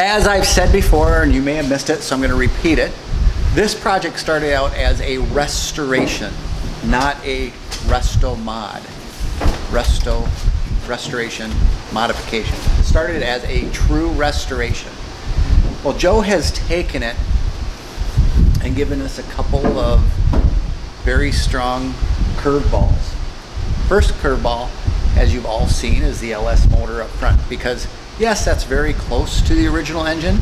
As I've said before, and you may have missed it, so I'm going to repeat it. This project started out as a restoration, not a resto mod. Restoration modification. It started as a true restoration. Well, Joe has taken it and given us a couple of very strong curveballs. First curveball, as you've all seen, is the LS motor up front, because yes, that's very close to the original engine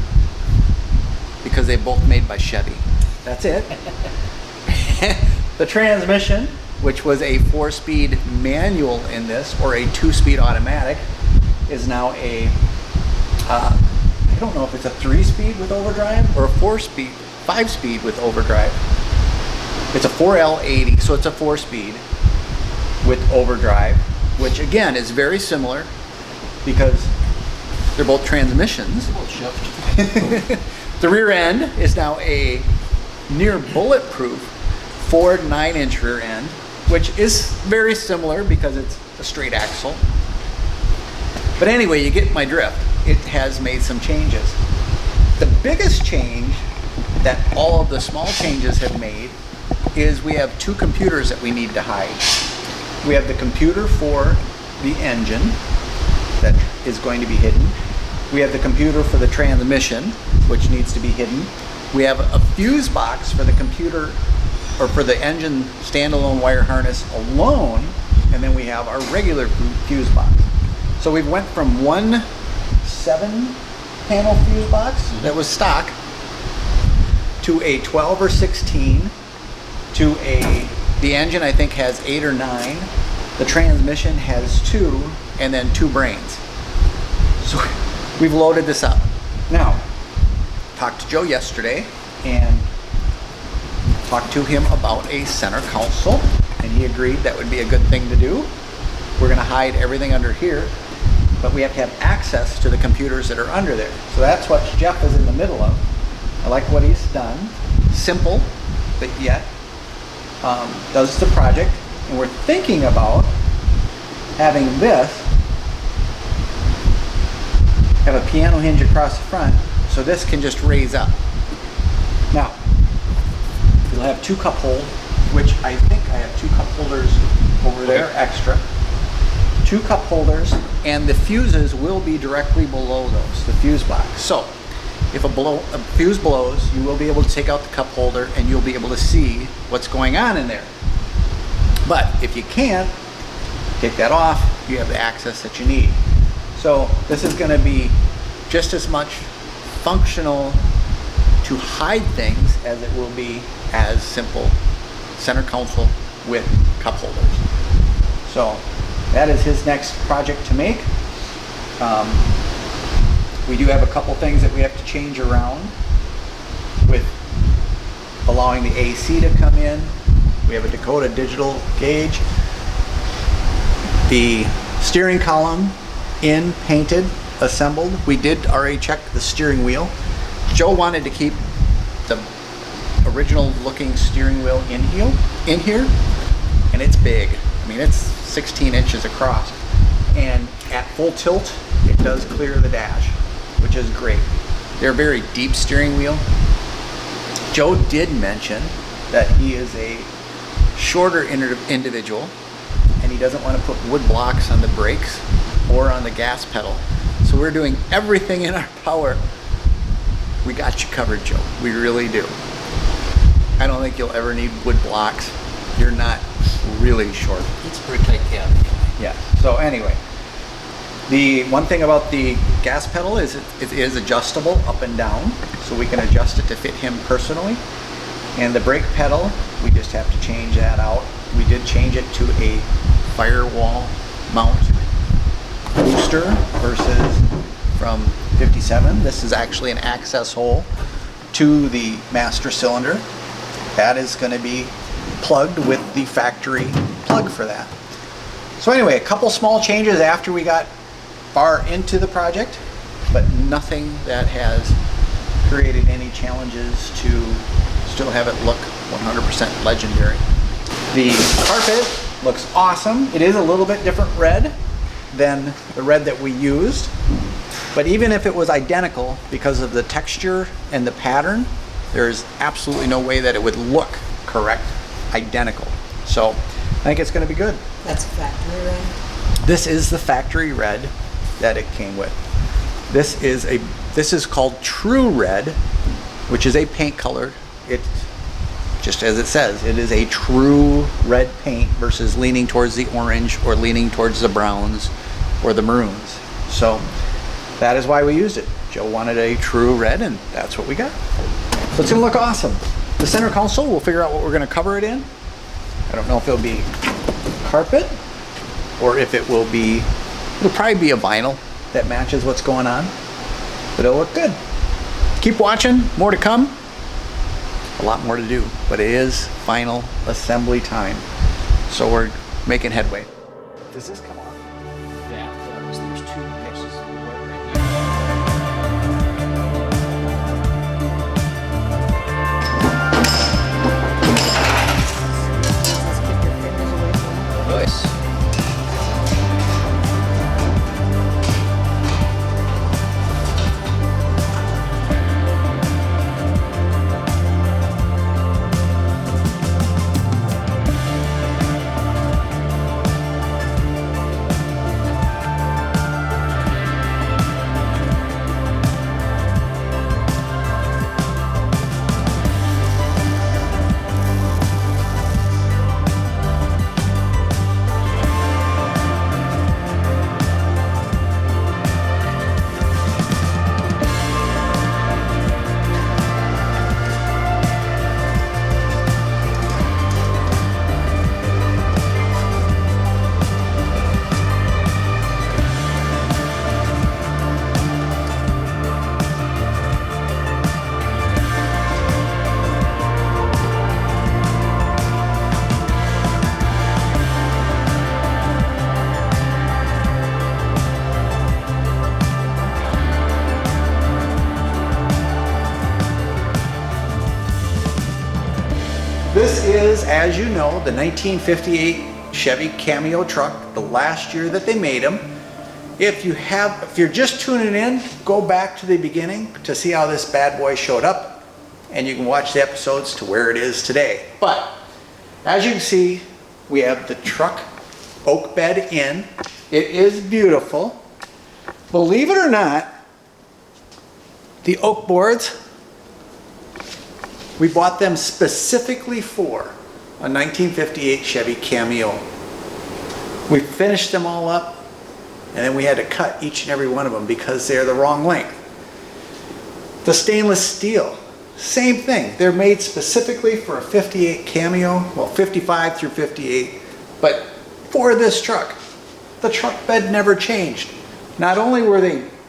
because they both made by Chevy. That's it. The transmission, which was a 4-speed manual in this, or a 2-speed automatic, is now a, I don't know if it's a 3-speed with overdrive or a 4-speed, 5-speed with overdrive. It's a 4L80, so it's a 4-speed with overdrive, which again is very similar because they're both transmissions. The rear end is now a near bulletproof Ford 9-inch rear end, which is very similar because it's a straight axle. But anyway, you get my drift. It has made some changes. The biggest change that all of the small changes have made is we have two computers that we need to hide. We have the computer for the engine that is going to be hidden. We have the computer for the transmission, which needs to be hidden. We have a fuse box for the computer, or for the engine standalone wire harness alone, and then we have our regular fuse box. So we went from one 7-panel fuse box that was stock to a 12 or 16, to the engine I think has 8 or 9, the transmission has 2, and then 2 brains. So we've loaded this up. Now, talked to Joe yesterday and talked to him about a center console, and he agreed that would be a good thing to do. We're going to hide everything under here, but we have to have access to the computers that are under there. So that's what Jeff is in the middle of. I like what he's done. Simple, but yet does the project. And we're thinking about having this have a piano hinge across the front, so this can just raise up. Now, you'll have 2 cup holders, which I think I have 2 cup holders over there, extra. 2 cup holders, and the fuses will be directly below those, the fuse box. So, if a fuse blows, you will be able to take out the cup holder and you'll be able to see what's going on in there. But if you can't, take that off, you have the access that you need. So this is going to be just as much functional to hide things as it will be as simple center console with cup holders. So that is his next project to make. We do have a couple things that we have to change around with allowing the AC to come in. We have a Dakota digital gauge. The steering column in, painted, assembled. We did already check the steering wheel. Joe wanted to keep the original looking steering wheel in here, and it's big. I mean, it's 16 inches across, and at full tilt it does clear the dash, which is great. They're a very deep steering wheel. Joe did mention that he is a shorter individual and he doesn't want to put wood blocks on the brakes or on the gas pedal. So we're doing everything in our power. We got you covered, Joe. We really do. I don't think you'll ever need wood blocks. You're not really short. It's a pretty tight cab. Yeah. So anyway, the one thing about the gas pedal is it is adjustable up and down, so we can adjust it to fit him personally. And the brake pedal, we just have to change that out. We did change it to a firewall mount booster versus from 57. This is actually an access hole to the master cylinder. That is going to be plugged with the factory plug for that. So anyway, a couple small changes after we got far into the project, but nothing that has created any challenges to still have it look 100% legendary. The carpet looks awesome. It is a little bit different red than the red that we used. But even if it was identical, because of the texture and the pattern, there's absolutely no way that it would look correct, identical. So I think it's going to be good. That's factory red? This is the factory red that it came with. This is called True Red, which is a paint color. It, just as it says, it is a true red paint versus leaning towards the orange or leaning towards the browns or the maroons. So that is why we used it. Joe wanted a true red, and that's what we got. So it's gonna look awesome. The center console, we'll figure out what we're gonna cover it in. I don't know if it'll be carpet or if it will be, it'll probably be a vinyl that matches what's going on, but it'll look good. Keep watching, more to come. A lot more to do, but it is final assembly time. So we're making headway. Does this come off? Yeah, there's two pieces of wood right here. Just keep your fingers away from it. Nice. This is, as you know, the 1958 Chevy Cameo truck, the last year that they made them. If you're just tuning in, go back to the beginning to see how this bad boy showed up, and you can watch the episodes to where it is today. But as you can see, we have the truck oak bed in. It is beautiful. Believe it or not, the oak boards, we bought them specifically for a 1958 Chevy Cameo. We finished them all up, and then we had to cut each and every one of them because they're the wrong length. The stainless steel, same thing. They're made specifically for a 58 Cameo, well, 55 through 58, but for this truck. The truck bed never changed. Not only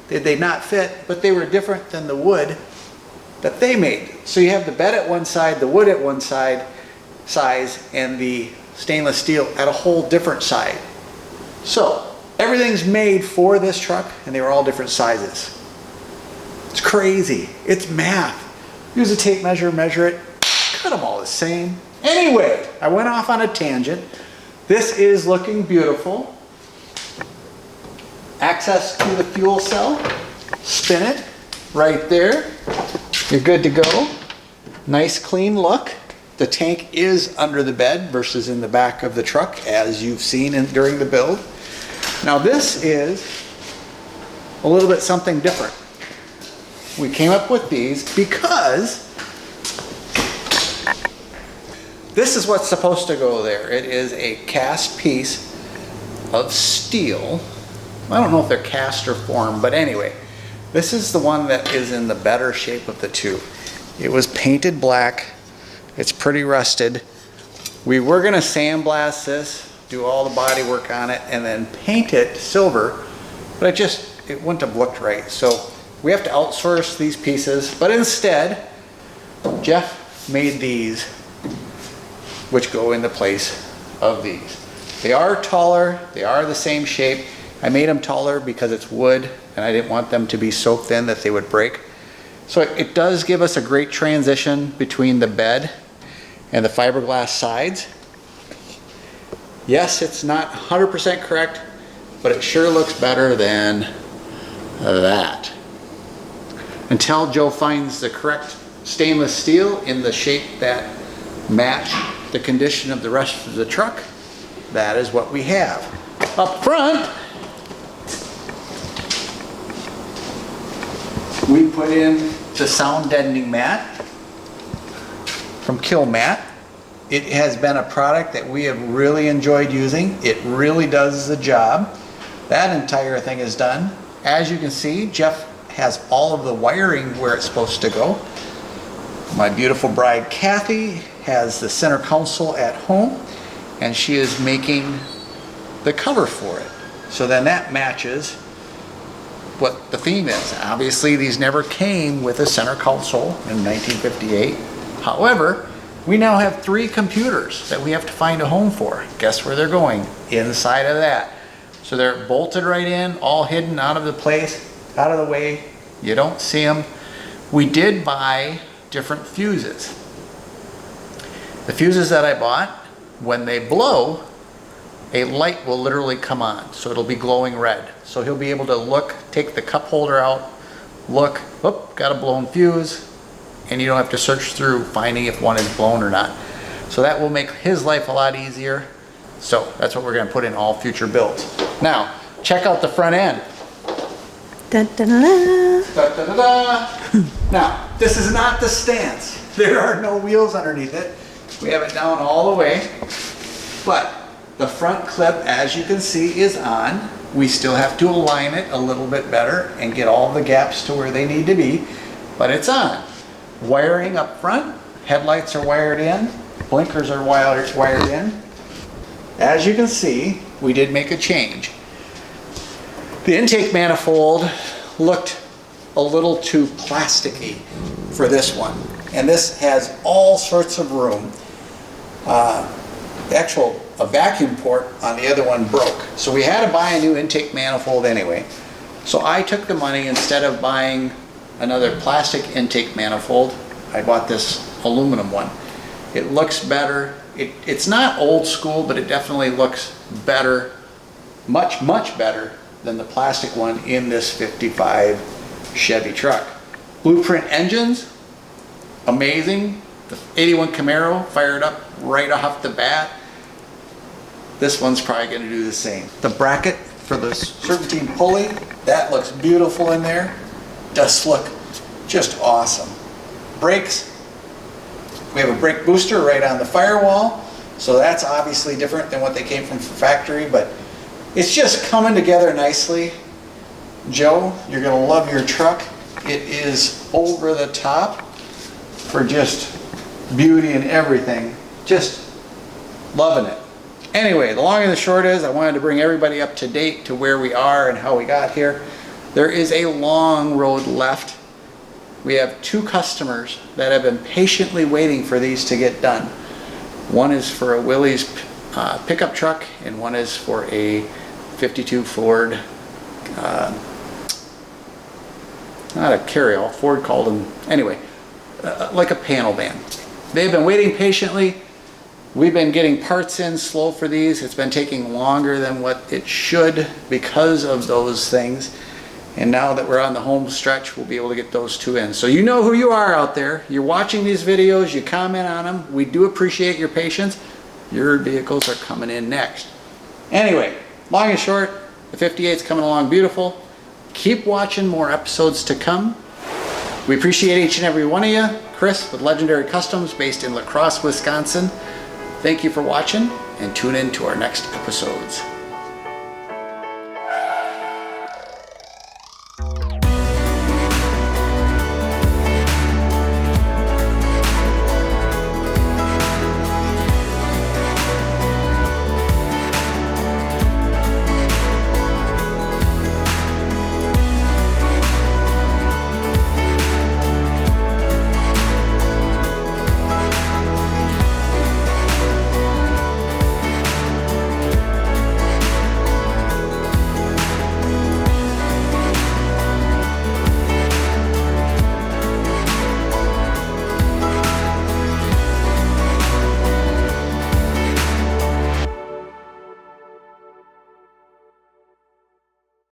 did they not fit, but they were different than the wood that they made. So you have the bed at one side, the wood at one side size, and the stainless steel at a whole different side. So everything's made for this truck, and they were all different sizes. It's crazy. It's math. Use a tape measure, measure it, cut them all the same. Anyway, I went off on a tangent. This is looking beautiful. Access to the fuel cell. Spin it right there. You're good to go. Nice clean look. The tank is under the bed versus in the back of the truck, as you've seen during the build. Now this is a little bit something different. We came up with these because this is what's supposed to go there. It is a cast piece of steel. I don't know if they're cast or formed, but anyway, this is the one that is in the better shape of the two. It was painted black. It's pretty rusted. We were gonna sandblast this, do all the body work on it, and then paint it silver, but it wouldn't have looked right. So we have to outsource these pieces, but instead, Jeff made these, which go in the place of these. They are taller, they are the same shape. I made them taller because it's wood, and I didn't want them to be so thin that they would break. So it does give us a great transition between the bed and the fiberglass sides. Yes, it's not 100% correct, but it sure looks better than that. Until Joe finds the correct stainless steel in the shape that match the condition of the rest of the truck, that is what we have. Up front, we put in the sound deadening mat from Kill Mat. It has been a product that we have really enjoyed using. It really does the job. That entire thing is done. As you can see, Jeff has all of the wiring where it's supposed to go. My beautiful bride Kathy has the center console at home, and she is making the cover for it. So then that matches what the theme is. Obviously these never came with a center console in 1958. However, we now have 3 computers that we have to find a home for. Guess where they're going? Inside of that. So they're bolted right in, all hidden out of the place, out of the way. You don't see them. We did buy different fuses. The fuses that I bought, when they blow, a light will literally come on. So it'll be glowing red. So he'll be able to look, take the cup holder out, look, oh, got a blown fuse, and you don't have to search through finding if one is blown or not. So that will make his life a lot easier. So that's what we're going to put in all future builds. Now, check out the front end. Dun, dun, dun, dun. Da, da, da, da. Now, this is not the stance. There are no wheels underneath it. We have it down all the way. But the front clip, as you can see, is on. We still have to align it a little bit better and get all the gaps to where they need to be, but it's on. Wiring up front, headlights are wired in, blinkers are wired in. As you can see, we did make a change. The intake manifold looked a little too plasticky for this one, and this has all sorts of room. A vacuum port on the other one broke, so we had to buy a new intake manifold anyway. So I took the money, instead of buying another plastic intake manifold, I bought this aluminum one. It looks better. It's not old school, but it definitely looks better, much better than the plastic one in this 55 Chevy truck. Blueprint engines, amazing. The 81 Camaro fired up right off the bat. This one's probably going to do the same. The bracket for the serpentine pulley, that looks beautiful in there. Does look just awesome. Brakes, we have a brake booster right on the firewall, so that's obviously different than what they came from factory, but it's just coming together nicely. Joe, you're going to love your truck. It is over the top for just beauty and everything. Just loving it. Anyway, the long and the short is, I wanted to bring everybody up to date to where we are and how we got here. There is a long road left. We have 2 customers that have been patiently waiting for these to get done. One is for a Willys pickup truck, and one is for a 52 Ford, not a carryall, Ford called them, anyway, like a panel van. They've been waiting patiently. We've been getting parts in slow for these. It's been taking longer than what it should because of those things. And now that we're on the home stretch, we'll be able to get those 2 in. So you know who you are out there. You're watching these videos, you comment on them. We do appreciate your patience. Your vehicles are coming in next. Anyway, long and short, the 58's coming along beautiful. Keep watching more episodes to come. We appreciate each and every one of you. Chris with Legendary Customs, based in La Crosse, Wisconsin. Thank you for watching, and tune in to our next episodes.